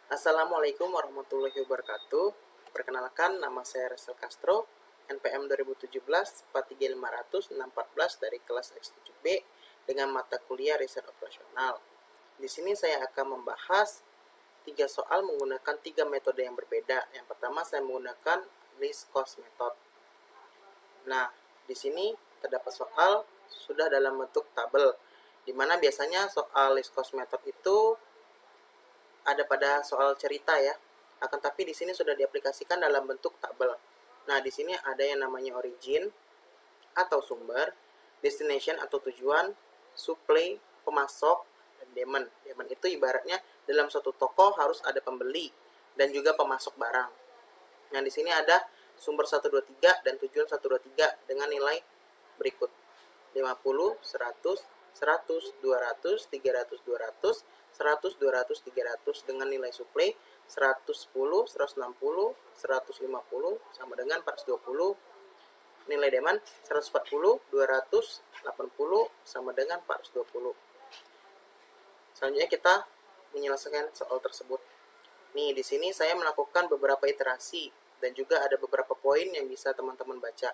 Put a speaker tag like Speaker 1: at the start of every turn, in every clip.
Speaker 1: Assalamualaikum warahmatullahi wabarakatuh. Perkenalkan, nama saya Resel Castro, NPM 2017 43500 dari kelas X7B dengan mata kuliah riset operasional. Di sini saya akan membahas 3 soal menggunakan 3 metode yang berbeda. Yang pertama saya menggunakan list cost method. Nah, di sini terdapat soal sudah dalam bentuk tabel, di mana biasanya soal list cost method itu ada pada soal cerita ya. Akan tapi di sini sudah diaplikasikan dalam bentuk tabel. Nah, di sini ada yang namanya origin atau sumber, destination atau tujuan, supply, pemasok, dan demand. Demand itu ibaratnya dalam suatu toko harus ada pembeli dan juga pemasok barang. Nah, di sini ada sumber 123 dan tujuan 123 dengan nilai berikut: 50, 100, 100, 200, 300, 200, 100, 200, 300 dengan nilai supply 110, 160, 150 sama dengan 420. Nilai demand 140, 280 sama dengan 420. Selanjutnya kita menyelesaikan soal tersebut. Nih, di sini saya melakukan beberapa iterasi dan juga ada beberapa poin yang bisa teman-teman baca.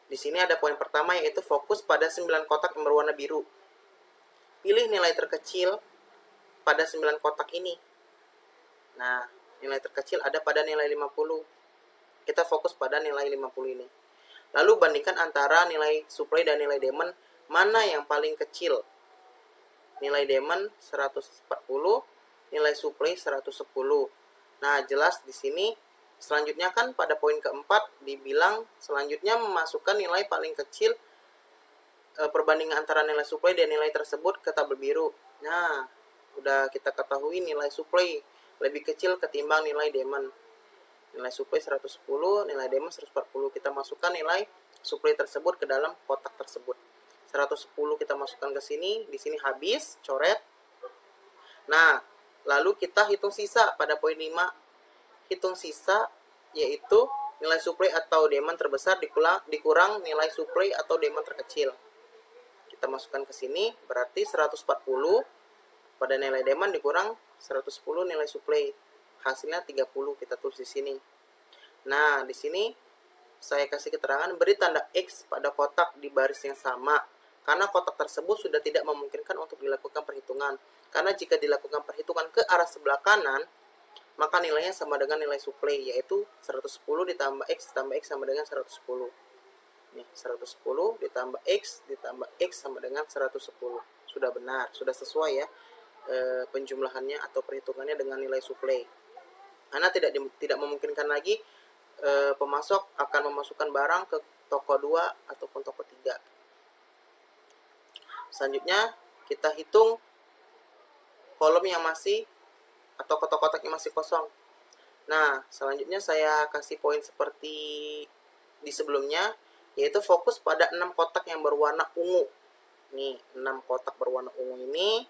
Speaker 1: Di sini ada poin pertama, yaitu fokus pada 9 kotak yang berwarna biru. Pilih nilai terkecil pada 9 kotak ini. Nah, nilai terkecil ada pada nilai 50. Kita fokus pada nilai 50 ini. Lalu bandingkan antara nilai supply dan nilai demand, mana yang paling kecil. Nilai demand 140, nilai supply 110. Nah, jelas di sini selanjutnya kan pada poin keempat dibilang selanjutnya memasukkan nilai paling kecil perbandingan antara nilai supply dan nilai tersebut ke tabel biru. Nah, udah kita ketahui nilai supply lebih kecil ketimbang nilai demand. Nilai supply 110, nilai demand 140. Kita masukkan nilai supply tersebut ke dalam kotak tersebut. 110 kita masukkan ke sini, di sini habis, coret. Nah, lalu kita hitung sisa pada poin 5. Hitung sisa yaitu nilai supply atau demand terbesar dikurang nilai supply atau demand terkecil. Kita masukkan ke sini, berarti 140 pada nilai demand dikurang 110 nilai supply. Hasilnya 30, kita tulis di sini. Nah, di sini saya kasih keterangan beri tanda X pada kotak di baris yang sama, karena kotak tersebut sudah tidak memungkinkan untuk dilakukan perhitungan. Karena jika dilakukan perhitungan ke arah sebelah kanan, maka nilainya sama dengan nilai supply, yaitu 110 ditambah X ditambah X sama dengan 110. Nih, 110 ditambah X sama dengan 110. Sudah benar, sudah sesuai ya penjumlahannya atau perhitungannya dengan nilai supply. Karena tidak memungkinkan lagi pemasok akan memasukkan barang ke toko 2 ataupun toko 3. Selanjutnya kita hitung kolom yang masih atau kotak-kotak yang masih kosong. Nah, selanjutnya saya kasih poin seperti di sebelumnya, yaitu fokus pada 6 kotak yang berwarna ungu. Nih, 6 kotak berwarna ungu ini.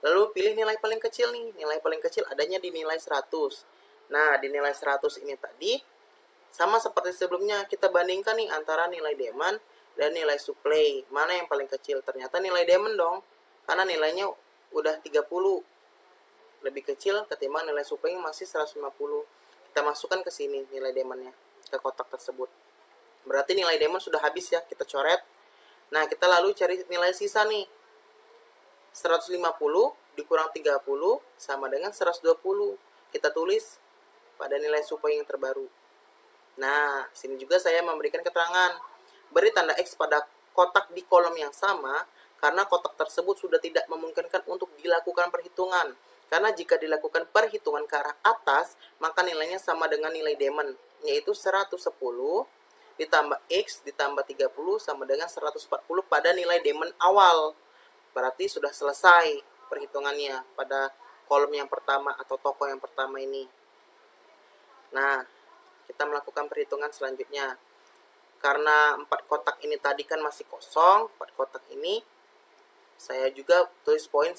Speaker 1: Lalu pilih nilai paling kecil nih. Nilai paling kecil adanya di nilai 100. Nah, di nilai 100 ini tadi sama seperti sebelumnya, kita bandingkan nih antara nilai demand dan nilai supply. Mana yang paling kecil? Ternyata nilai demand dong. Karena nilainya udah 30. Lebih kecil ketimbang nilai supply masih 150. Kita masukkan ke sini nilai demandnya ke kotak tersebut. Berarti nilai demand sudah habis ya, kita coret. Nah, kita lalu cari nilai sisa nih. 150 dikurang 30 sama dengan 120. Kita tulis pada nilai supply yang terbaru. Nah, sini juga saya memberikan keterangan. Beri tanda X pada kotak di kolom yang sama, karena kotak tersebut sudah tidak memungkinkan untuk dilakukan perhitungan. Karena jika dilakukan perhitungan ke arah atas, maka nilainya sama dengan nilai demand, yaitu 110 ditambah X ditambah 30 sama dengan 140 pada nilai demand awal. Berarti sudah selesai perhitungannya pada kolom yang pertama atau toko yang pertama ini. Nah, kita melakukan perhitungan selanjutnya. Karena 4 kotak ini tadi kan masih kosong, 4 kotak ini saya juga tulis poin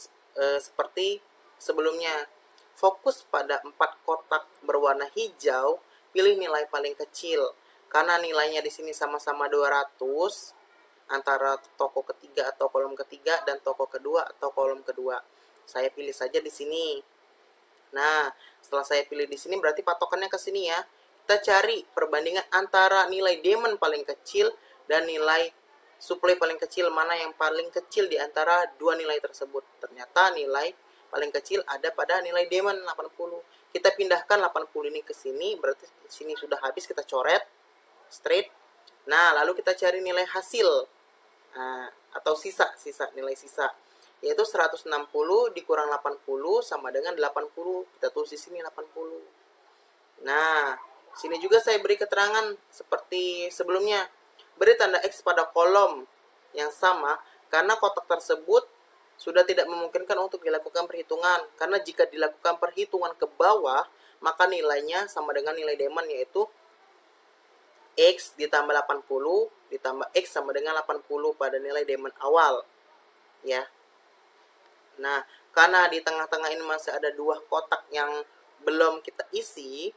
Speaker 1: seperti sebelumnya. Fokus pada 4 kotak berwarna hijau, pilih nilai paling kecil. Karena nilainya di sini sama-sama 200 antara toko ketiga atau kolom ketiga dan toko kedua atau kolom kedua. Saya pilih saja di sini. Nah, setelah saya pilih di sini berarti patokannya ke sini ya. Kita cari perbandingan antara nilai demand paling kecil dan nilai supply paling kecil, mana yang paling kecil di antara dua nilai tersebut. Ternyata nilai paling kecil ada pada nilai demand 80. Kita pindahkan 80 ini ke sini, berarti sini sudah habis, kita coret straight. Nah, lalu kita cari nilai hasil. Nah, atau nilai sisa. Yaitu 160 dikurang 80 sama dengan 80. Kita tulis di sini 80. Nah, sini juga saya beri keterangan seperti sebelumnya. Beri tanda X pada kolom yang sama karena kotak tersebut sudah tidak memungkinkan untuk dilakukan perhitungan. Karena jika dilakukan perhitungan ke bawah, maka nilainya sama dengan nilai demand, yaitu X ditambah 80 ditambah X sama dengan 80 pada nilai demand awal. Ya. Nah, karena di tengah-tengah ini masih ada dua kotak yang belum kita isi,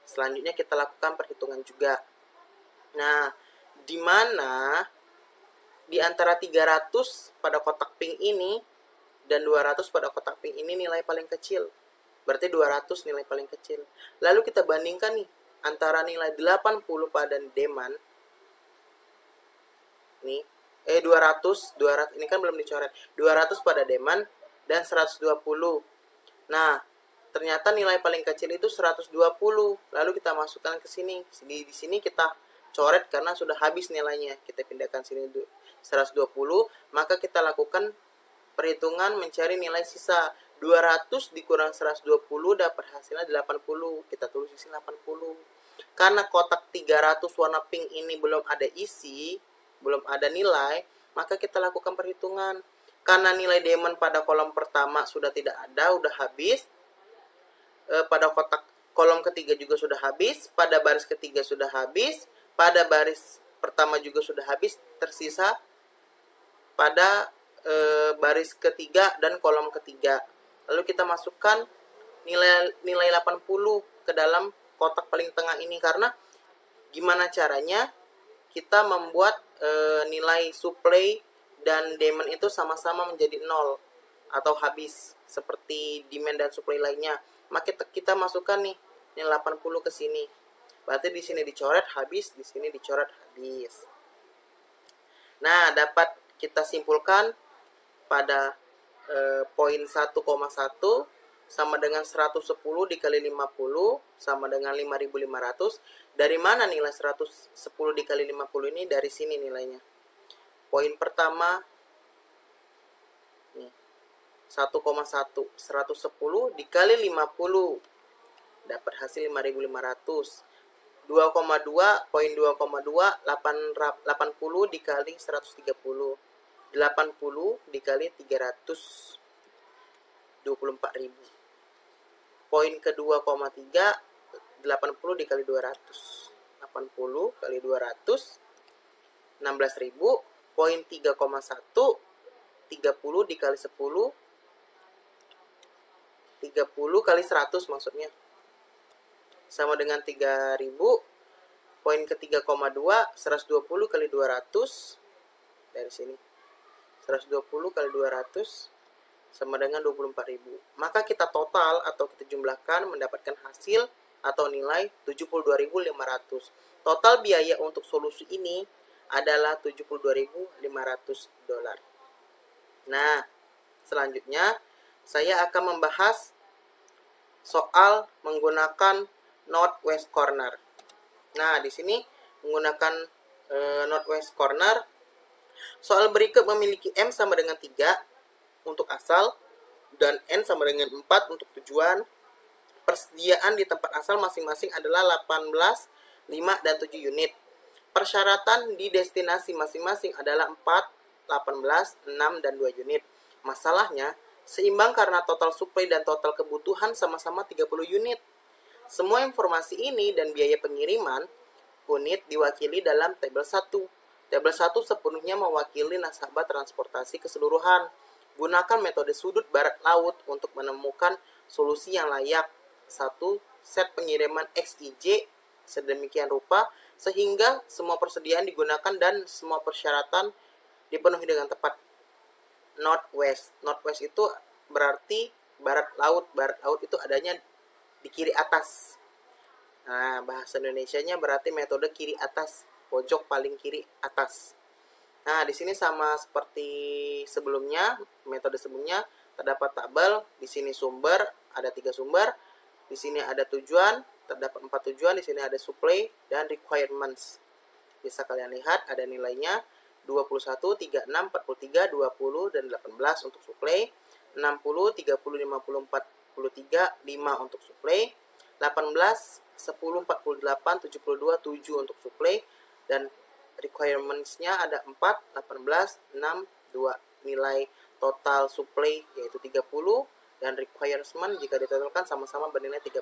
Speaker 1: selanjutnya kita lakukan perhitungan juga. Nah, di mana di antara 300 pada kotak pink ini dan 200 pada kotak pink ini nilai paling kecil. Berarti 200 nilai paling kecil. Lalu kita bandingkan nih antara nilai 80 pada demand. Nih, 200 ini kan belum dicoret. 200 pada demand dan 120. Nah, ternyata nilai paling kecil itu 120. Lalu kita masukkan ke sini. Di sini kita coret karena sudah habis nilainya. Kita pindahkan sini 120, maka kita lakukan perhitungan mencari nilai sisa. 200 dikurang 120 dapat hasilnya 80. Kita tulis di sini 80. Karena kotak 300 warna pink ini belum ada isi, belum ada nilai, maka kita lakukan perhitungan. Karena nilai demand pada kolom pertama sudah tidak ada, udah habis. Pada kotak kolom ketiga juga sudah habis, pada baris ketiga sudah habis, pada baris pertama juga sudah habis, tersisa pada baris ketiga dan kolom ketiga. Lalu kita masukkan nilai 80 ke dalam kotak paling tengah ini, karena gimana caranya kita membuat nilai supply dan demand itu sama-sama menjadi 0 atau habis seperti demand dan supply lainnya. Maka kita masukkan nih nilai 80 ke sini. Berarti di sini dicoret habis, di sini dicoret habis. Nah, dapat kita simpulkan pada poin 1,1 sama dengan 110 dikali 50 sama dengan 5.500. Dari mana nilai 110 dikali 50 ini? Dari sini nilainya. Poin pertama nih, 1,1 110 dikali 50 dapat hasil 5.500. 2,2 poin 2,2 80 dikali 130. 80 dikali 324.000. Poin kedua, 3, 80 dikali 200. 80 kali 200, 16.000. Poin 3,1, 30 dikali 10. 30 kali 100 maksudnya. Sama dengan 3.000. Poin ke 3,2, 120 kali 200. Dari sini. 120 kali 200 sama dengan 24.000. Maka kita total atau kita jumlahkan mendapatkan hasil atau nilai 72.500. Total biaya untuk solusi ini adalah $72.500. Nah, selanjutnya saya akan membahas soal menggunakan northwest corner. Nah, di sini menggunakan northwest corner. Soal berikut memiliki M sama dengan 3 untuk asal dan N sama dengan 4 untuk tujuan. Persediaan di tempat asal masing-masing adalah 18, 5, dan 7 unit. Persyaratan di destinasi masing-masing adalah 4, 18, 6, dan 2 unit. Masalahnya, seimbang karena total supply dan total kebutuhan sama-sama 30 unit. Semua informasi ini dan biaya pengiriman unit diwakili dalam tabel 1. Tabel 1 sepenuhnya mewakili nasabah transportasi keseluruhan. Gunakan metode sudut barat laut untuk menemukan solusi yang layak. 1. Set pengiriman XIJ sedemikian rupa sehingga semua persediaan digunakan dan semua persyaratan dipenuhi dengan tepat. Northwest. Northwest itu berarti barat laut. Barat laut itu adanya di kiri atas. Nah, bahasa Indonesianya berarti metode kiri atas, pojok paling kiri atas. Nah, di sini sama seperti sebelumnya, metode sebelumnya, terdapat tabel, di sini sumber, ada 3 sumber, di sini ada tujuan, terdapat 4 tujuan, di sini ada supply dan requirements. Bisa kalian lihat ada nilainya 21, 36, 43, 20, dan 18 untuk supply, 60, 30, 50, 43, 5 untuk supply, 18, 10, 48, 72, 7 untuk supply, dan requirements-nya ada 4, 18, 6, 2. Nilai total supply yaitu 30 dan requirement jika ditotalkan sama-sama bernilai 30.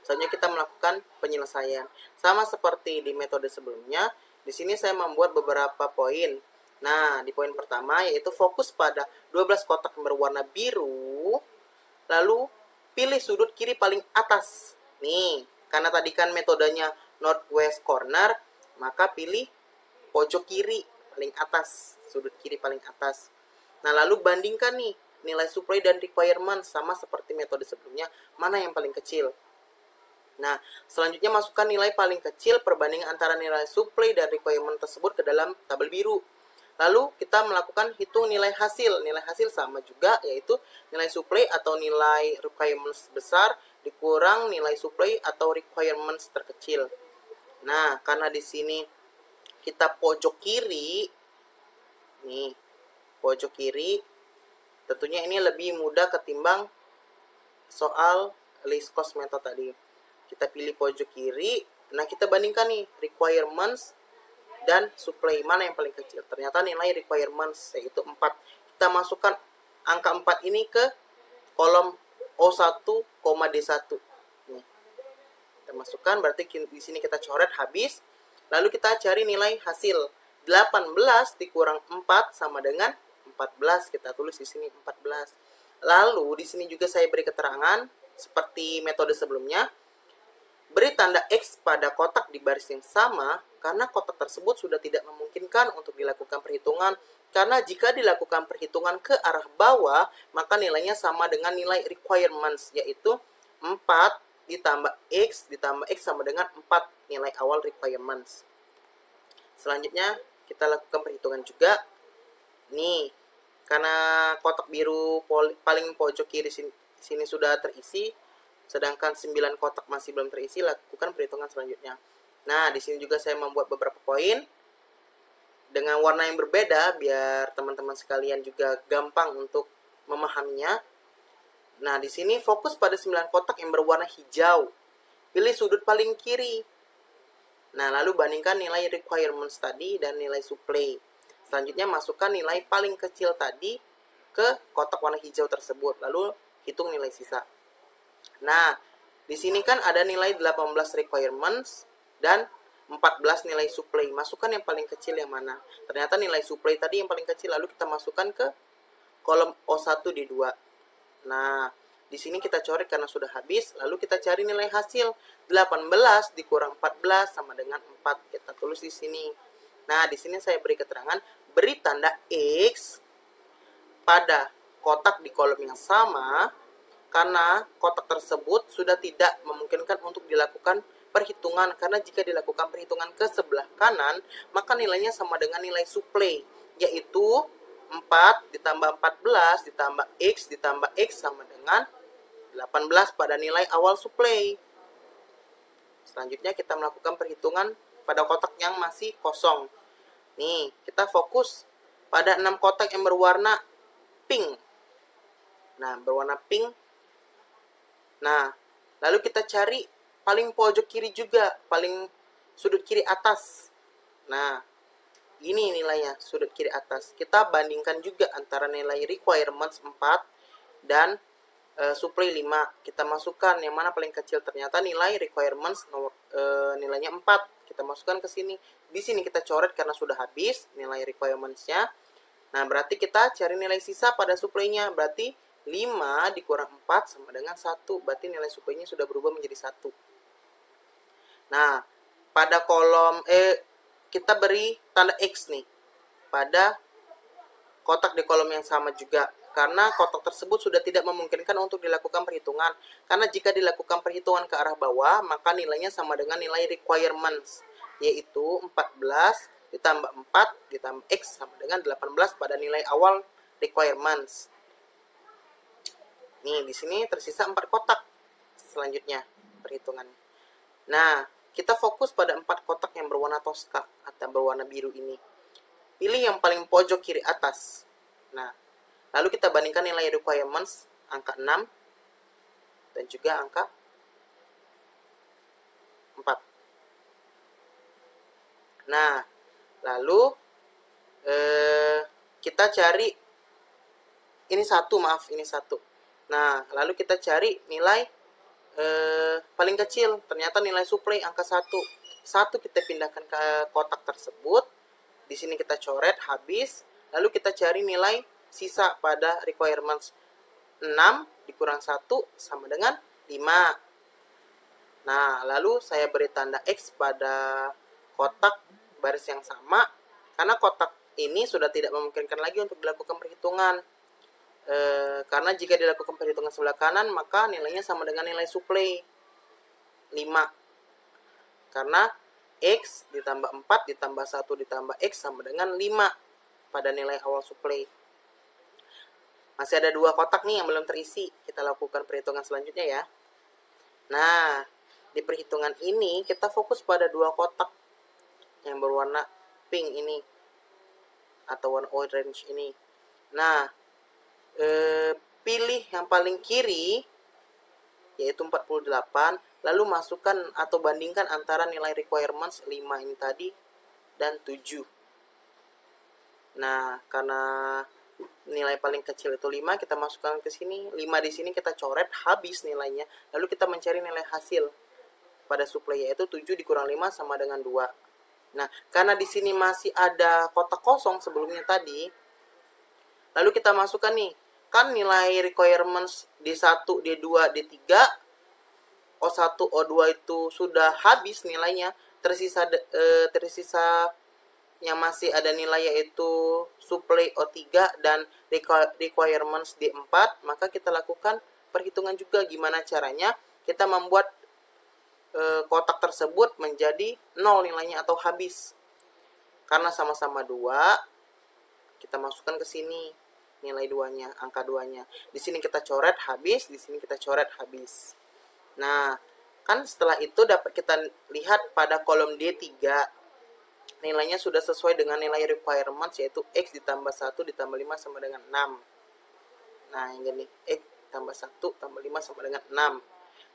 Speaker 1: Selanjutnya kita melakukan penyelesaian. Sama seperti di metode sebelumnya, di sini saya membuat beberapa poin. Nah, di poin pertama yaitu fokus pada 12 kotak yang berwarna biru, lalu pilih sudut kiri paling atas. Nih, karena tadi kan metodenya northwest corner, maka pilih pojok kiri paling atas, sudut kiri paling atas. Nah, lalu bandingkan nih nilai supply dan requirement sama seperti metode sebelumnya, mana yang paling kecil. Nah, selanjutnya masukkan nilai paling kecil perbandingan antara nilai supply dan requirement tersebut ke dalam tabel biru. Lalu kita melakukan hitung nilai hasil. Nilai hasil sama juga, yaitu nilai supply atau nilai requirements besar dikurang nilai supply atau requirements terkecil. Nah, karena di sini kita pojok kiri, nih, pojok kiri, tentunya ini lebih mudah ketimbang soal least cost method tadi. Kita pilih pojok kiri, nah kita bandingkan nih, requirements dan supply, mana yang paling kecil. Ternyata nilai requirements yaitu 4. Kita masukkan angka 4 ini ke kolom O1, D1. Nih. Kita masukkan, berarti di sini kita coret habis. Lalu kita cari nilai hasil. 18 dikurang 4 sama dengan 14. Kita tulis di sini 14. Lalu di sini juga saya beri keterangan seperti metode sebelumnya. Beri tanda X pada kotak di baris yang sama karena kotak tersebut sudah tidak memungkinkan untuk dilakukan perhitungan. Karena jika dilakukan perhitungan ke arah bawah, maka nilainya sama dengan nilai requirements, yaitu 4 ditambah X sama dengan 4 nilai awal requirements. Selanjutnya, kita lakukan perhitungan juga. Nih, karena kotak biru paling pojok kiri sini sudah terisi, sedangkan 9 kotak masih belum terisi, lakukan perhitungan selanjutnya. Nah, di sini juga saya membuat beberapa poin dengan warna yang berbeda biar teman-teman sekalian juga gampang untuk memahaminya. Nah, di sini fokus pada 9 kotak yang berwarna hijau. Pilih sudut paling kiri. Nah, lalu bandingkan nilai requirements tadi dan nilai supply. Selanjutnya masukkan nilai paling kecil tadi ke kotak warna hijau tersebut. Lalu hitung nilai sisa. Nah, di sini kan ada nilai 18 requirements dan 14 nilai supply. Masukkan yang paling kecil yang mana? Ternyata nilai supply tadi yang paling kecil, lalu kita masukkan ke kolom O1 di 2. Nah, di sini kita coret karena sudah habis, lalu kita cari nilai hasil. 18 dikurang 14 sama dengan 4. Kita tulis di sini. Nah, di sini saya beri keterangan, beri tanda X pada kotak di kolom yang sama karena kotak tersebut sudah tidak memungkinkan untuk dilakukan perhitungan. Karena jika dilakukan perhitungan ke sebelah kanan, maka nilainya sama dengan nilai supply, yaitu 4 ditambah 14 ditambah X sama dengan 18 pada nilai awal supply. Selanjutnya kita melakukan perhitungan pada kotak yang masih kosong. Nih, kita fokus pada 6 kotak yang berwarna pink. Nah, berwarna pink. Nah, lalu kita cari paling pojok kiri juga, paling sudut kiri atas. Nah, ini nilainya, sudut kiri atas. Kita bandingkan juga antara nilai requirements 4 dan supply 5. Kita masukkan yang mana paling kecil. Ternyata nilai requirements nilainya 4. Kita masukkan ke sini. Di sini kita coret karena sudah habis nilai requirements-nya. Nah, berarti kita cari nilai sisa pada supply-nya. Berarti 5 dikurang 4 sama dengan 1. Berarti nilai supply-nya sudah berubah menjadi 1. Nah, pada kolom kita beri tanda X nih pada kotak di kolom yang sama juga. karena kotak tersebut sudah tidak memungkinkan untuk dilakukan perhitungan. Karena jika dilakukan perhitungan ke arah bawah, maka nilainya sama dengan nilai requirements, yaitu 14 ditambah 4 ditambah X sama dengan 18 pada nilai awal requirements. Nih, di sini tersisa 4 kotak selanjutnya perhitungannya. Nah, kita fokus pada 4 kotak yang berwarna toska atau berwarna biru ini. Pilih yang paling pojok kiri atas. Nah, lalu kita bandingkan nilai requirements angka 6 dan juga angka 4. Nah, lalu kita cari ini satu. Nah, lalu kita cari nilai paling kecil. Ternyata nilai supply angka 1. 1 kita pindahkan ke kotak tersebut. Di sini kita coret habis. Lalu kita cari nilai sisa pada requirements. 6 dikurang 1 sama dengan 5. Nah, lalu saya beri tanda X pada kotak baris yang sama. Karena kotak ini sudah tidak memungkinkan lagi untuk dilakukan perhitungan. Karena jika dilakukan perhitungan sebelah kanan, maka nilainya sama dengan nilai supply 5. Karena X ditambah 4 ditambah 1 ditambah X sama dengan 5 pada nilai awal supply. Masih ada 2 kotak nih yang belum terisi. Kita lakukan perhitungan selanjutnya ya. Nah, di perhitungan ini kita fokus pada 2 kotak yang berwarna pink ini atau warna orange ini. Nah, pilih yang paling kiri yaitu 48, lalu masukkan atau bandingkan antara nilai requirements 5 ini tadi dan 7. Nah, karena nilai paling kecil itu 5, kita masukkan ke sini. 5 di sini kita coret habis nilainya. Lalu kita mencari nilai hasil pada supply, yaitu 7 dikurang 5 sama dengan 2. Nah, karena di sini masih ada kotak kosong sebelumnya tadi, lalu kita masukkan nih. Kan nilai requirements D1, D2, D3, O1, O2 itu sudah habis nilainya. Tersisa yang masih ada nilai yaitu supply O3 dan requirements D4. Maka kita lakukan perhitungan juga. Gimana caranya? Kita membuat kotak tersebut menjadi 0 nilainya atau habis. Karena sama-sama 2, kita masukkan ke sini nilai 2-nya, angka 2-nya. Di sini kita coret habis, di sini kita coret habis. Nah, kan setelah itu dapat kita lihat pada kolom D3 nilainya sudah sesuai dengan nilai requirements, yaitu X ditambah 1 ditambah 5 sama dengan 6. Nah, yang gini, X tambah 1 tambah 5 sama dengan 6.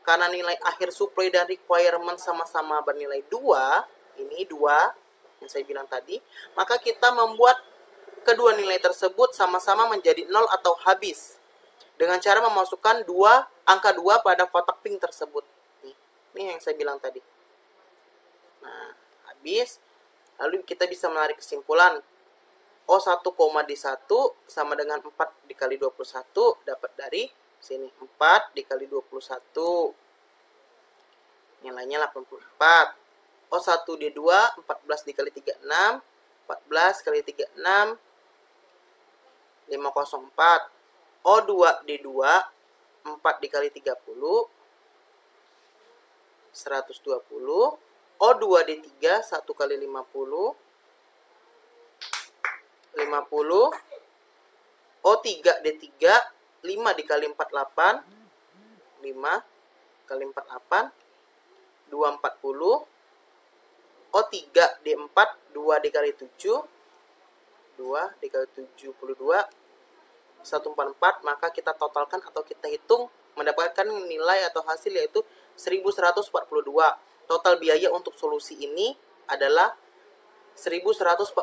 Speaker 1: Karena nilai akhir supply dan requirement sama-sama bernilai 2, ini 2 yang saya bilang tadi, maka kita membuat kedua nilai tersebut sama-sama menjadi 0 atau habis dengan cara memasukkan angka 2 pada kotak pink tersebut. Ini yang saya bilang tadi. Nah, habis. Lalu kita bisa menarik kesimpulan. O1, D1 sama dengan 4 dikali 21 dapat dari sini 4 dikali 21. Nilainya 84. O1 D2 14 dikali 36, 14 kali 36 504. O2 D2 4 dikali 30 120. O2 D3 1 kali 50 50. O3 D3 5 dikali 48 5 kali 48 240. O3 D4 2 dikali 7 2 dikali 72 144. Maka kita totalkan atau kita hitung mendapatkan nilai atau hasil yaitu 1142. Total biaya untuk solusi ini adalah $1.142.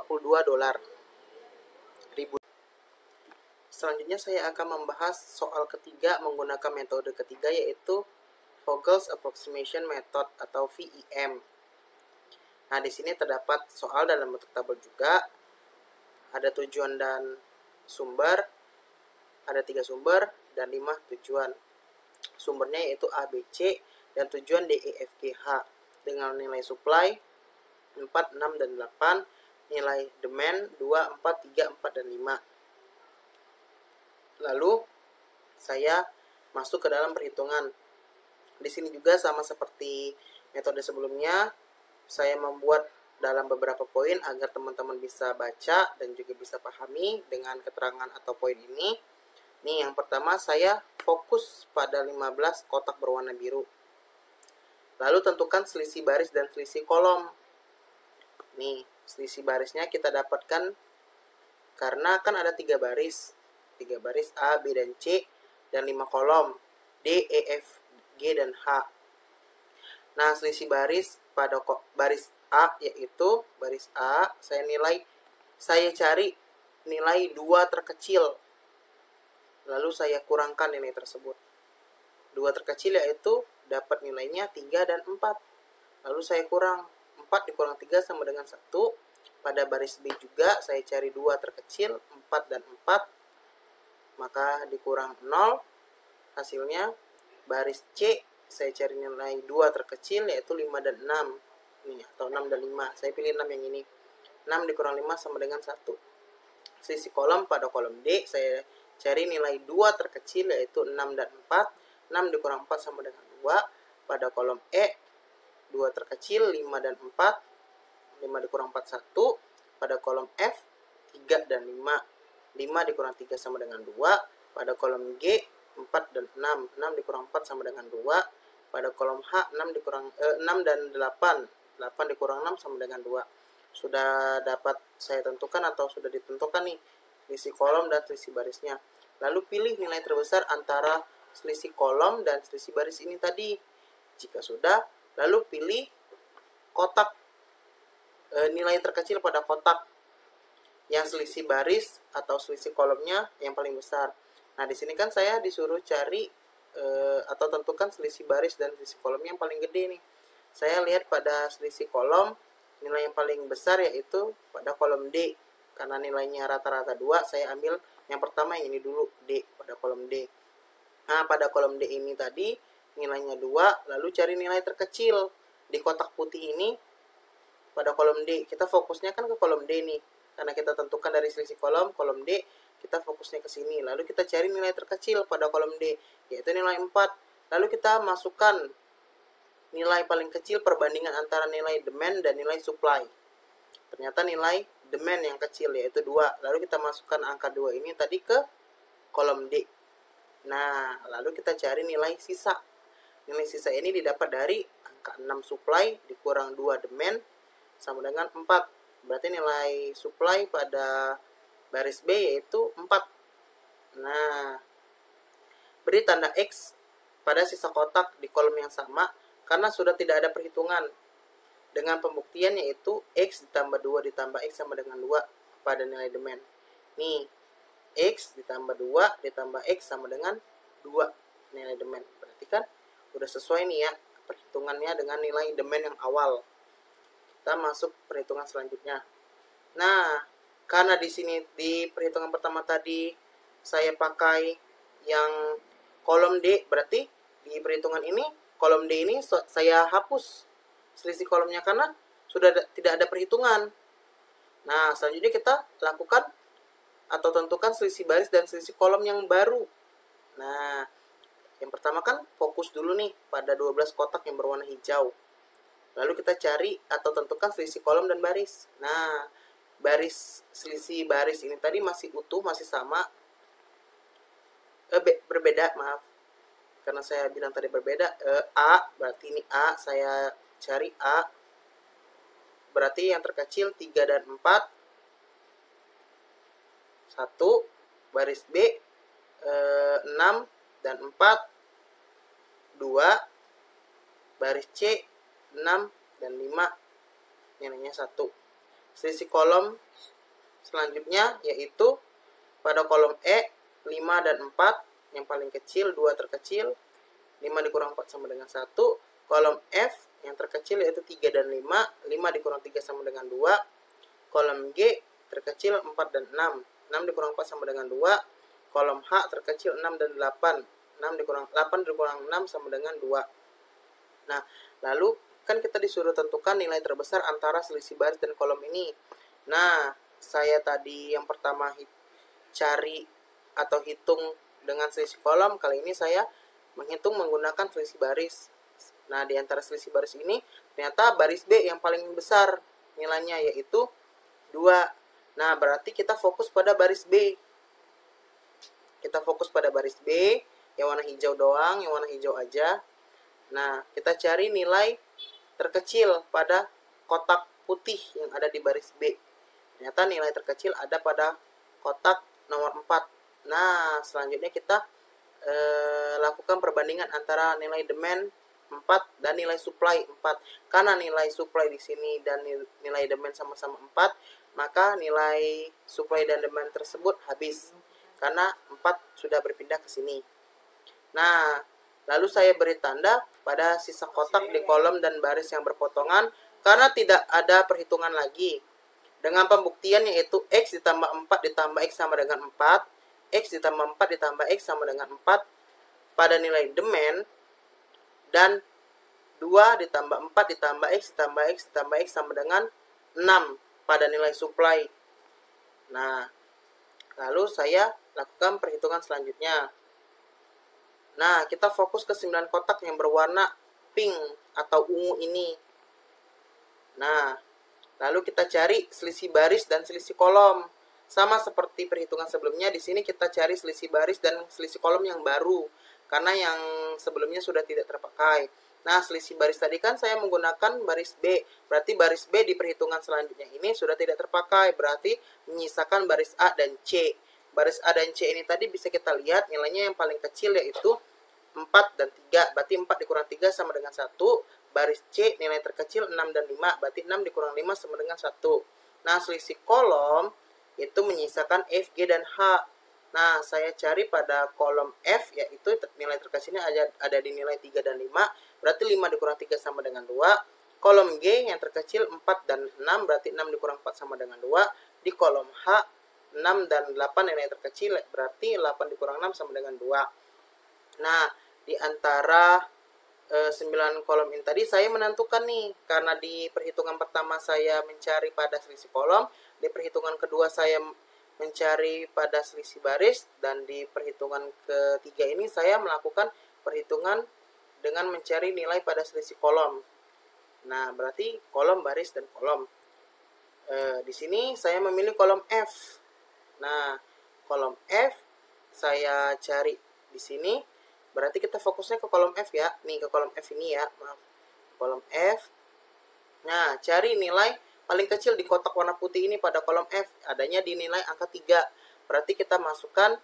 Speaker 1: Selanjutnya saya akan membahas soal ketiga menggunakan metode ketiga, yaitu Vogel's Approximation Method atau VEM. Nah, di sini terdapat soal dalam bentuk tabel juga. Ada tujuan dan sumber, ada 3 sumber dan 5 tujuan. Sumbernya yaitu A, B, C, dan tujuan D, E, F, G, H. Dengan nilai supply 4, 6, dan 8. Nilai demand 2, 4, 3, 4, dan 5. Lalu saya masuk ke dalam perhitungan. Di sini juga sama seperti metode sebelumnya, saya membuat dalam beberapa poin agar teman-teman bisa baca dan juga bisa pahami dengan keterangan atau poin ini. Nih, yang pertama saya fokus pada 15 kotak berwarna biru. Lalu tentukan selisih baris dan selisih kolom. Nih, selisih barisnya kita dapatkan karena kan ada 3 baris. 3 baris A, B, dan C, dan 5 kolom D, E, F, G, dan H. Nah, selisih baris pada baris A yaitu baris A, saya cari nilai 2 terkecil. Lalu saya kurangkan nilai tersebut. 2 terkecil yaitu dapat nilainya 3 dan 4. Lalu saya kurang 4 dikurang 3 sama dengan 1. Pada baris B juga saya cari 2 terkecil, 4 dan 4. Maka dikurang 0. Hasilnya baris C saya cari nilai 2 terkecil yaitu 5 dan 6. Ini atau 6 dan 5. Saya pilih 6 yang ini. 6 dikurang 5 sama dengan 1. Sisi kolom pada kolom D saya cari nilai 2 terkecil yaitu 6 dan 4. 6 dikurang 4 sama dengan 2. Pada kolom E 2 terkecil 5 dan 4. 5 dikurang 4 1. Pada kolom F 3 dan 5. 5 dikurang 3 sama dengan 2. Pada kolom G 4 dan 6. 6 dikurang 4 sama dengan 2. Pada kolom H 6 dan 8. 8 dikurang 6 sama dengan 2. Sudah dapat saya tentukan atau sudah ditentukan nih selisih kolom dan selisih barisnya. Lalu pilih nilai terbesar antara selisih kolom dan selisih baris ini tadi. Jika sudah, lalu pilih kotak nilai terkecil pada kotak yang selisih baris atau selisih kolomnya yang paling besar. Nah, di sini kan saya disuruh cari atau tentukan selisih baris dan selisih kolomnya yang paling gede nih. Saya lihat pada selisih kolom, nilai yang paling besar yaitu pada kolom D. Karena nilainya rata-rata 2, saya ambil yang pertama yang ini dulu, D, pada kolom D. Nah, pada kolom D ini tadi nilainya 2, lalu cari nilai terkecil. Di kotak putih ini, pada kolom D, kita fokusnya kan ke kolom D nih. Karena kita tentukan dari selisih kolom D, kita fokusnya ke sini. Lalu kita cari nilai terkecil pada kolom D, yaitu nilai 4. Lalu kita masukkan nilai paling kecil perbandingan antara nilai demand dan nilai supply. Ternyata nilai demand yang kecil yaitu 2. Lalu kita masukkan angka 2 ini tadi ke kolom D. Nah, lalu kita cari nilai sisa. Nilai sisa ini didapat dari angka 6 supply dikurang 2 demand sama dengan 4. Berarti nilai supply pada baris B yaitu 4. Nah, beri tanda X pada sisa kotak di kolom yang sama karena sudah tidak ada perhitungan. Dengan pembuktian yaitu X ditambah 2 ditambah X sama dengan 2 pada nilai demand. Nih, X ditambah 2 ditambah X sama dengan 2 nilai demand. Berarti kan udah sesuai nih ya perhitungannya dengan nilai demand yang awal. Kita masuk perhitungan selanjutnya. Nah, karena di sini di perhitungan pertama tadi saya pakai yang kolom D, berarti di perhitungan ini kolom D ini saya hapus selisih kolomnya karena sudah tidak ada perhitungan. Nah, selanjutnya kita lakukan atau tentukan selisih baris dan selisih kolom yang baru. Nah, yang pertama kan fokus dulu nih pada 12 kotak yang berwarna hijau. Lalu kita cari atau tentukan selisih kolom dan baris. Nah, selisih baris ini tadi masih utuh, masih sama. Berbeda, maaf. Karena saya bilang tadi berbeda. A, berarti ini A, saya cari A. Berarti yang terkecil 3 dan 4. 1. Baris B, 6 dan 4. 2. Baris C, 6 dan 5. Nilainya 1. Selisih kolom selanjutnya yaitu pada kolom E 5 dan 4, yang paling kecil 2 terkecil, 5 dikurang 4 sama dengan 1. Kolom F yang terkecil yaitu 3 dan 5, 5 dikurang 3 sama dengan 2. Kolom G terkecil 4 dan 6, 6 dikurang 4 sama dengan 2. Kolom H terkecil 6 dan 8, 8 dikurang 6 sama dengan 2. Nah, lalu kan kita disuruh tentukan nilai terbesar antara selisih baris dan kolom ini. Nah, saya tadi yang pertama cari atau hitung dengan selisih kolom, kali ini saya menghitung menggunakan selisih baris. Nah, di antara selisih baris ini, ternyata baris B yang paling besar nilainya, yaitu 2. Nah, berarti kita fokus pada baris B. Kita fokus pada baris B, yang warna hijau doang, yang warna hijau aja. Nah, kita cari nilai terkecil pada kotak putih yang ada di baris B. Ternyata nilai terkecil ada pada kotak nomor 4. Nah, selanjutnya kita lakukan perbandingan antara nilai demand 4 dan nilai supply 4. Karena nilai supply di sini dan nilai demand sama-sama 4, maka nilai supply dan demand tersebut habis. Karena 4 sudah berpindah ke sini. Nah, lalu saya beri tanda pada sisa kotak di kolom dan baris yang berpotongan karena tidak ada perhitungan lagi. Dengan pembuktian yaitu X ditambah 4 ditambah X sama dengan 4, X ditambah 4 ditambah X sama dengan 4 pada nilai demand, dan 2 ditambah 4 ditambah X ditambah X ditambah X sama dengan 6 pada nilai supply. Nah, lalu saya lakukan perhitungan selanjutnya. Nah, kita fokus ke 9 kotak yang berwarna pink atau ungu ini. Nah, lalu kita cari selisih baris dan selisih kolom. Sama seperti perhitungan sebelumnya, di sini kita cari selisih baris dan selisih kolom yang baru. Karena yang sebelumnya sudah tidak terpakai. Nah, selisih baris tadi kan saya menggunakan baris B. Berarti baris B di perhitungan selanjutnya ini sudah tidak terpakai. Berarti menyisakan baris A dan C. Baris A dan C ini tadi bisa kita lihat nilainya yang paling kecil yaitu 4 dan 3. Berarti 4 dikurang 3 sama dengan 1. Baris C nilai terkecil 6 dan 5. Berarti 6 dikurang 5 sama dengan 1. Nah, selisih kolom itu menyisakan F, G, dan H. Nah, saya cari pada kolom F, yaitu nilai terkecilnya ada di nilai 3 dan 5. Berarti 5 dikurang 3 sama dengan 2. Kolom G yang terkecil 4 dan 6. Berarti 6 dikurang 4 sama dengan 2. Di kolom H, 6 dan 8 nilai terkecil. Berarti 8 dikurang 6 sama dengan 2. Nah, di antara 9 kolom ini tadi saya menentukan nih. Karena di perhitungan pertama saya mencari pada selisih kolom. Di perhitungan kedua saya mencari pada selisih baris, dan di perhitungan ketiga ini saya melakukan perhitungan dengan mencari nilai pada selisih kolom. Nah, berarti kolom, baris, dan kolom. Di sini saya memilih kolom F. Nah, kolom F saya cari di sini. Berarti kita fokusnya ke kolom F ya. Nih, ke kolom F ini ya. Maaf. Kolom F. Nah, cari nilai paling kecil di kotak warna putih ini pada kolom F, adanya di nilai angka 3. Berarti kita masukkan,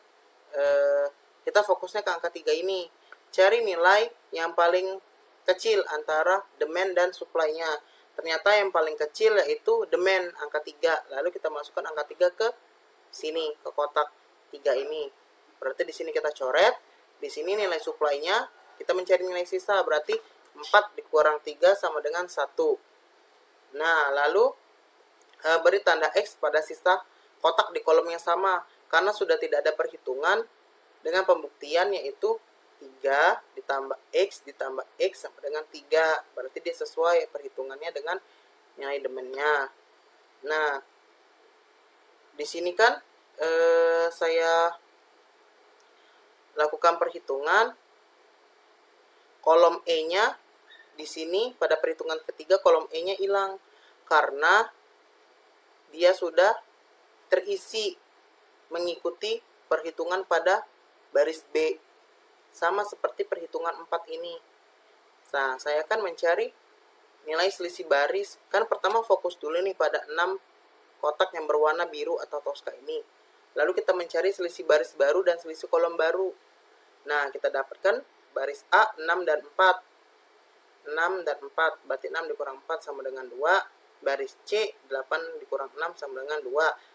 Speaker 1: kita fokusnya ke angka 3 ini. Cari nilai yang paling kecil antara demand dan supply-nya. Ternyata yang paling kecil yaitu demand, angka 3. Lalu kita masukkan angka 3 ke sini, ke kotak 3 ini. Berarti di sini kita coret. Di sini nilai supply-nya, kita mencari nilai sisa. Berarti 4 dikurang 3 sama dengan 1. Nah, lalu beri tanda X pada sisa kotak di kolom yang sama. Karena sudah tidak ada perhitungan dengan pembuktian yaitu 3 ditambah X ditambah X sama dengan 3. Berarti dia sesuai perhitungannya dengan nilai demand-nya. Nah, di sini kan saya lakukan perhitungan kolom E-nya. Di sini pada perhitungan ketiga kolom E-nya hilang karena dia sudah terisi mengikuti perhitungan pada baris B. Sama seperti perhitungan 4 ini. Nah, saya akan mencari nilai selisih baris. Kan pertama fokus dulu nih pada 6 kotak yang berwarna biru atau toska ini. Lalu kita mencari selisih baris baru dan selisih kolom baru. Nah, kita dapatkan baris A 6 dan 4. 6 dan 4, berarti 6 dikurang 4 sama dengan 2. Baris C 8 dikurang 6 sama dengan 2.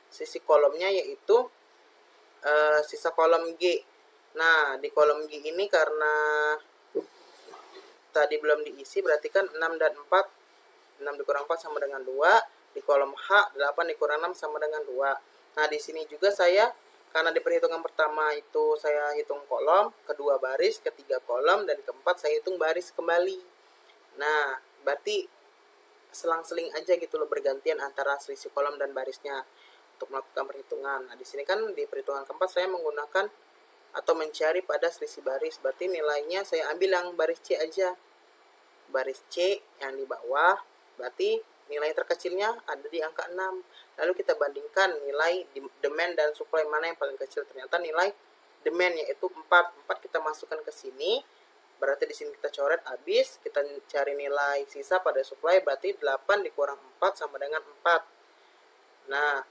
Speaker 1: Sisi kolomnya yaitu sisa kolom G. Nah, di kolom G ini karena tadi belum diisi, berarti kan 6 dan 4, 6 dikurang 4 sama dengan 2. Di kolom H 8 dikurang 6 sama dengan 2. Nah, di sini juga saya, karena di perhitungan pertama itu saya hitung kolom, kedua baris, ketiga kolom, dan keempat saya hitung baris kembali. Nah, berarti selang-seling aja gitu loh, bergantian antara selisih kolom dan barisnya. untuk melakukan perhitungan. Nah, di sini kan di perhitungan keempat saya menggunakan atau mencari pada selisih baris. Berarti nilainya saya ambil yang baris C aja. Baris C yang di bawah, berarti nilai terkecilnya ada di angka 6. Lalu kita bandingkan nilai demand dan supply mana yang paling kecil. Ternyata nilai demand yaitu 4. 4 kita masukkan ke sini. Berarti di sini kita coret habis, kita cari nilai sisa pada supply, berarti 8 dikurang 4 sama dengan 4. Nah,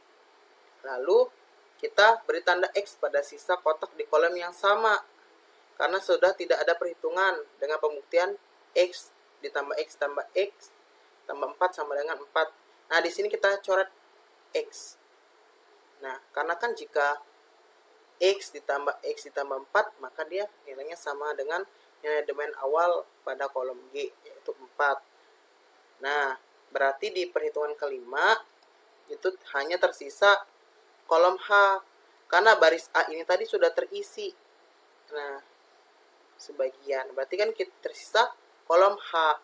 Speaker 1: lalu kita beri tanda X pada sisa kotak di kolom yang sama. Karena sudah tidak ada perhitungan dengan pembuktian X ditambah X tambah X tambah 4 sama dengan 4. Nah, di sini kita coret X. Nah, karena kan jika X ditambah 4, maka dia nilainya sama dengan nilai demand awal pada kolom G, yaitu 4. Nah, berarti di perhitungan kelima, itu hanya tersisa kolom H. Karena baris A ini tadi sudah terisi. Nah, sebagian. Berarti kan kita tersisa kolom H.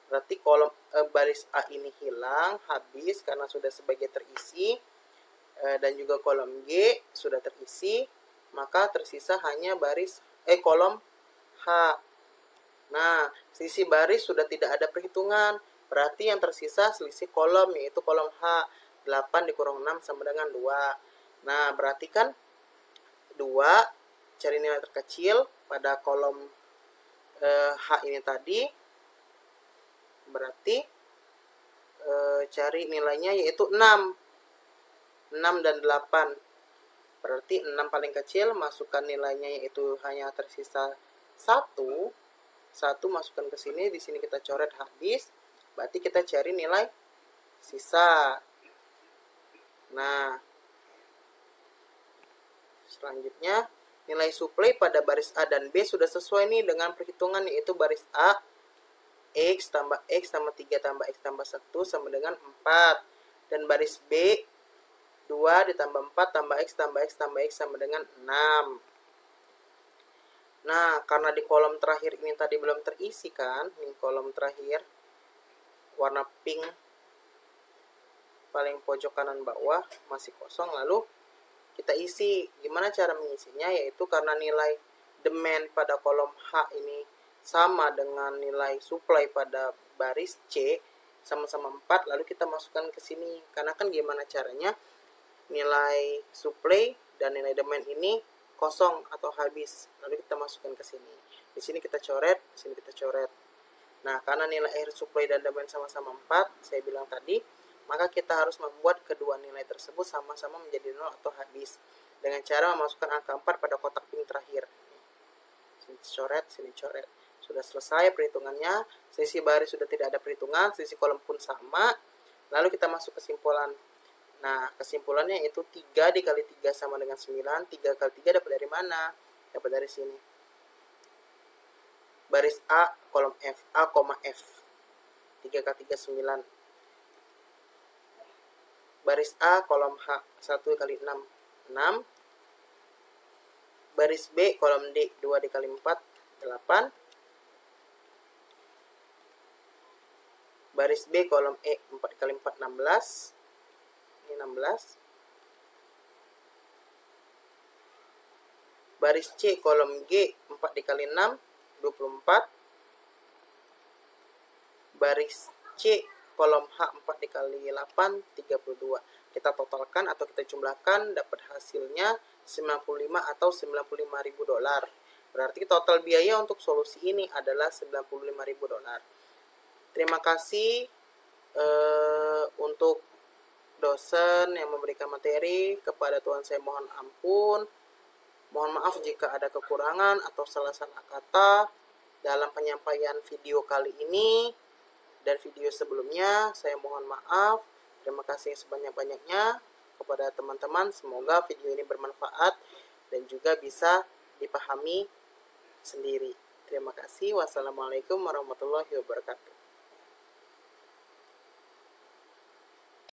Speaker 1: Berarti kolom baris A ini hilang, habis karena sudah sebagian terisi. Dan juga kolom G sudah terisi, maka tersisa hanya kolom H. Nah, selisih baris sudah tidak ada perhitungan, berarti yang tersisa selisih kolom, yaitu kolom H. 8 dikurang 6 sama dengan 2. Nah, berarti kan 2, cari nilai terkecil pada kolom H ini tadi, berarti cari nilainya yaitu 6 dan 8. Berarti 6 paling kecil, masukkan nilainya yaitu hanya tersisa 1. 1 masukkan ke sini, di sini kita coret habis. Berarti kita cari nilai sisa. Nah, selanjutnya nilai supply pada baris A dan B sudah sesuai nih dengan perhitungan, yaitu baris A X tambah 3 tambah X tambah 1 sama dengan 4. Dan baris B 2 ditambah 4 tambah X tambah X tambah X sama dengan 6. Nah, karena di kolom terakhir ini tadi belum terisi kan, ini kolom terakhir warna pink paling pojok kanan bawah masih kosong, lalu kita isi. Gimana cara mengisinya? Yaitu karena nilai demand pada kolom H ini sama dengan nilai supply pada baris C, sama-sama 4, lalu kita masukkan ke sini. Karena kan gimana caranya nilai supply dan nilai demand ini kosong atau habis, lalu kita masukkan ke sini. Di sini kita coret, di sini kita coret. Nah, karena nilai air supply dan demand sama-sama 4, saya bilang tadi, maka kita harus membuat kedua nilai tersebut sama-sama menjadi 0 atau habis dengan cara memasukkan angka 4 pada kotak pink terakhir. Sini coret, sini coret. Sudah selesai perhitungannya. Selisih baris sudah tidak ada perhitungan, selisih kolom pun sama. Lalu kita masuk kesimpulan. Nah, kesimpulannya itu 3 dikali 3 sama dengan 9. 3 kali 3 dapat dari mana? Dapat dari sini. Baris A, kolom F. A, F. 3 kali 3, 9. Baris A, kolom H. 1 kali 6, 6. Baris B, kolom D. 2 dikali 4, 8. Baris B, kolom E. 4 kali 4, 16. 16. Baris C kolom G 4 dikali 6 24. Baris C kolom H 4 dikali 8 32. Kita totalkan atau kita jumlahkan, dapat hasilnya 95 atau $95.000. Berarti total biaya untuk solusi ini adalah $95.000. Terima kasih untuk dosen yang memberikan materi. Kepada Tuhan saya mohon ampun. Mohon maaf jika ada kekurangan atau salah-salah kata dalam penyampaian video kali ini dan video sebelumnya. Saya mohon maaf. Terima kasih sebanyak-banyaknya kepada teman-teman. Semoga video ini bermanfaat dan juga bisa dipahami sendiri. Terima kasih. Wassalamualaikum warahmatullahi wabarakatuh.